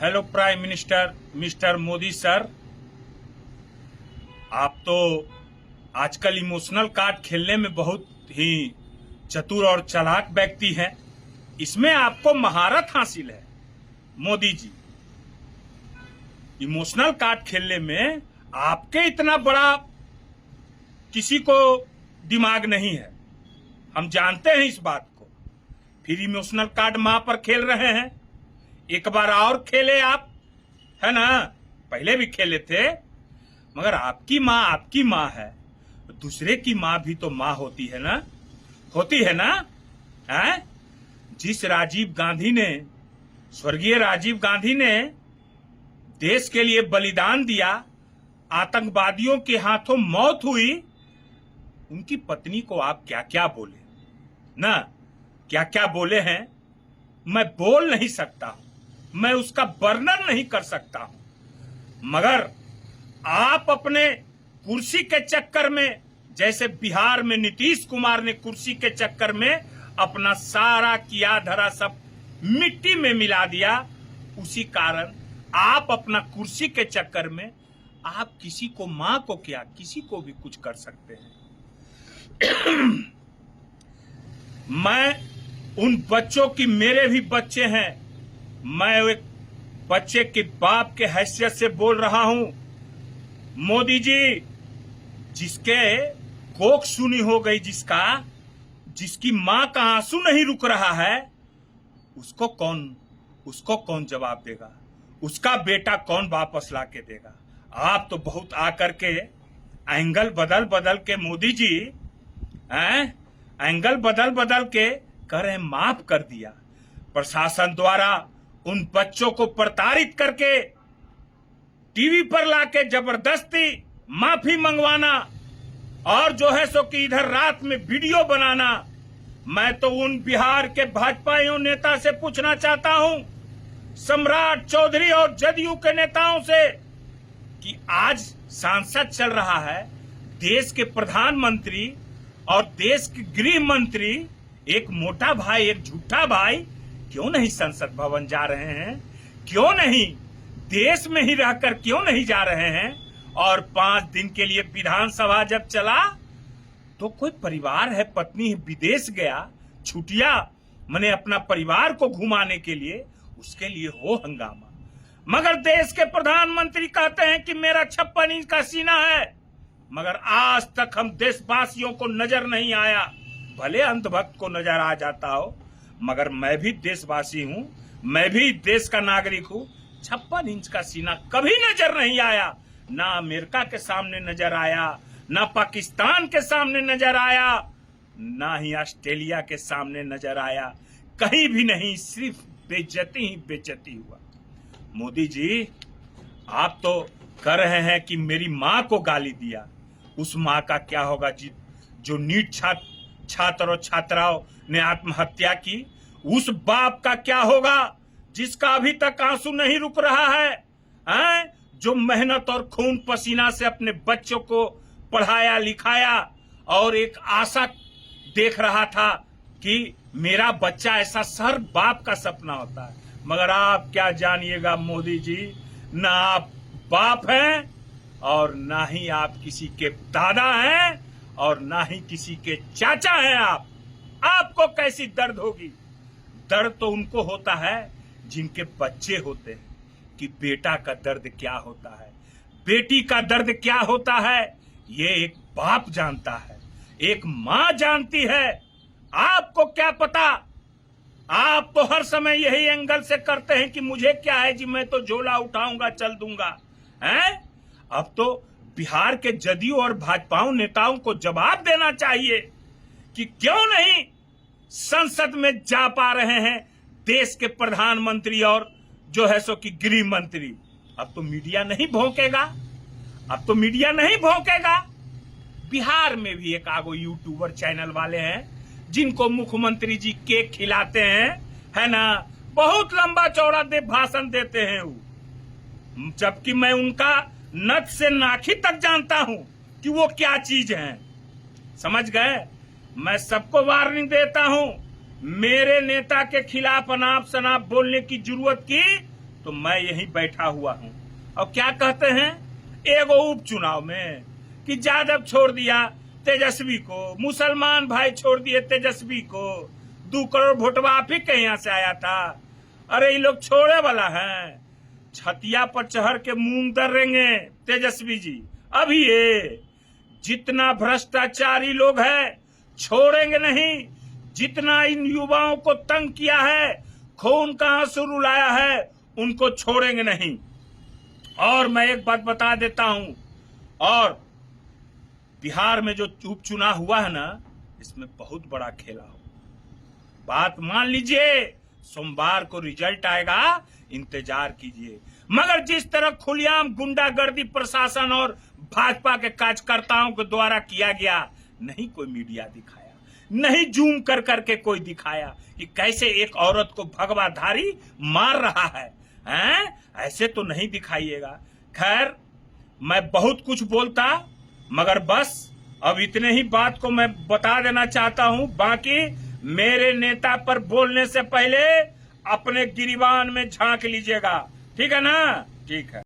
Hello prime minister mister Modi sir, आप तो आजकल इमोशनल कार्ड खेलने में बहुत ही चतुर और चालाक व्यक्ति हैं। इसमें आपको महारत हासिल है मोदी जी। इमोशनल कार्ड खेलने में आपके इतना बड़ा किसी को दिमाग नहीं है, हम जानते हैं इस बात को। फिर इमोशनल कार्ड मां पर खेल रहे हैं। एक बार और खेले आप, है ना? पहले भी खेले थे, मगर आपकी माँ है, दूसरे की माँ भी तो माँ होती है ना, होती है ना? है? जिस राजीव गांधी ने, स्वर्गीय राजीव गांधी ने देश के लिए बलिदान दिया, आतंकवादियों के हाथों मौत हुई, उनकी पत्नी को आप क्या क्या बोले ना, क्या क्या बोले हैं, मैं बोल नहीं सकता हूं, मैं उसका वर्णन नहीं कर सकता हूं। मगर आप अपने कुर्सी के चक्कर में, जैसे बिहार में नीतीश कुमार ने कुर्सी के चक्कर में अपना सारा किया धरा सब मिट्टी में मिला दिया, उसी कारण आप अपना कुर्सी के चक्कर में आप किसी को, मां को क्या, किसी को भी कुछ कर सकते हैं। मैं उन बच्चों की, मेरे भी बच्चे हैं, मैं एक बच्चे के बाप के हैसियत से बोल रहा हूं। मोदी जी, जिसके कोख सुनी हो गई, जिसकी मां का आंसू नहीं रुक रहा है, उसको कौन जवाब देगा? उसका बेटा कौन वापस ला के देगा? आप तो बहुत आकर के एंगल बदल के मोदी जी एंगल बदल के कह रहे माफ कर दिया। प्रशासन द्वारा उन बच्चों को प्रताड़ित करके टीवी पर लाके जबरदस्ती माफी मंगवाना, और जो है सो कि इधर रात में वीडियो बनाना। मैं तो उन बिहार के भाजपाइयों नेता से पूछना चाहता हूं, सम्राट चौधरी और जदयू के नेताओं से, कि आज सांसद चल रहा है, देश के प्रधानमंत्री और देश के गृह मंत्री, एक मोटा भाई, एक झूठा भाई, क्यों नहीं संसद भवन जा रहे हैं? क्यों नहीं देश में ही रहकर क्यों नहीं जा रहे हैं? और 5 दिन के लिए विधानसभा जब चला तो कोई परिवार है, पत्नी विदेश गया, छुट्टियां मैंने अपना परिवार को घुमाने के लिए, उसके लिए हो हंगामा। मगर देश के प्रधानमंत्री कहते हैं कि मेरा 56 इंच का सीना है, मगर आज तक हम देशवासियों को नजर नहीं आया। भले अंधभक्त को नजर आ जाता हो, मगर मैं भी देशवासी हूं, मैं भी देश का नागरिक हूं। 56 इंच का सीना कभी नजर नहीं आया, ना अमेरिका के सामने नजर आया, ना पाकिस्तान के सामने नजर आया, ना ही ऑस्ट्रेलिया के सामने नजर आया, कहीं भी नहीं, सिर्फ बेइज्जती ही बेइज्जती हुआ। मोदी जी, आप तो कह रहे हैं कि मेरी मां को गाली दिया, उस मां का क्या होगा जो नीट छात्र और छात्राओं ने आत्महत्या की? उस बाप का क्या होगा जिसका अभी तक आंसू नहीं रुक रहा है? जो मेहनत और खून पसीना से अपने बच्चों को पढ़ाया लिखाया और एक आशा देख रहा था कि मेरा बच्चा ऐसा, हर बाप का सपना होता है। मगर आप क्या जानिएगा मोदी जी, ना आप बाप हैं और ना ही आप किसी के दादा हैं और ना ही किसी के चाचा हैं। आपको कैसी दर्द होगी? दर्द तो उनको होता है जिनके बच्चे होते हैं, कि बेटा का दर्द क्या होता है, बेटी का दर्द क्या होता है, ये एक बाप जानता है, एक मां जानती है। आपको क्या पता? आप तो हर समय यही एंगल से करते हैं कि मुझे क्या है जी, मैं तो झोला उठाऊंगा, चल दूंगा। हैं? अब तो बिहार के जदयू और भाजपा नेताओं को जवाब देना चाहिए कि क्यों नहीं संसद में जा पा रहे हैं देश के प्रधानमंत्री और जो है सो कि गृह मंत्री। अब तो मीडिया नहीं भौंकेगा, अब तो मीडिया नहीं भौंकेगा। बिहार में भी एक आगो यूट्यूबर चैनल वाले हैं जिनको मुख्यमंत्री जी केक खिलाते हैं, है ना, बहुत लंबा चौड़ा भाषण देते हैं वो, जबकि मैं उनका नथ से नाखी तक जानता हूं कि वो क्या चीज है। समझ गए? मैं सबको वार्निंग देता हूं, मेरे नेता के खिलाफ अनाप शनाप बोलने की जरूरत की तो मैं यहीं बैठा हुआ हूं। और क्या कहते हैं एगो उपचुनाव में कि यादव छोड़ दिया तेजस्वी को, मुसलमान भाई छोड़ दिए तेजस्वी को, 2 करोड़ वोटवा आप ही के यहाँ से आया था। अरे ये लोग छोड़े वाला है, छतिया पर चढ़ के मूंग दर्रेंगे तेजस्वी जी। अभी ये जितना भ्रष्टाचारी लोग हैं छोड़ेंगे नहीं, जितना इन युवाओं को तंग किया है, खून का आंसू रुलाया है, उनको छोड़ेंगे नहीं। और मैं एक बात बता देता हूं, और बिहार में जो उपचुनाव हुआ है ना, इसमें बहुत बड़ा खेला हो, बात मान लीजिए। सोमवार को रिजल्ट आएगा, इंतजार कीजिए। मगर जिस तरह खुलेआम गुंडागर्दी प्रशासन और भाजपा के कार्यकर्ताओं के द्वारा किया गया, नहीं कोई मीडिया दिखाया, नहीं जूम कर करके कोई दिखाया कि कैसे एक औरत को भगवाधारी मार रहा है, हैं? ऐसे तो नहीं दिखाइएगा। खैर, मैं बहुत कुछ बोलता, मगर बस अब इतने ही बात को मैं बता देना चाहता हूं। बाकी मेरे नेता पर बोलने से पहले अपने गिरिबान में झांक लीजिएगा, ठीक है ना? ठीक है।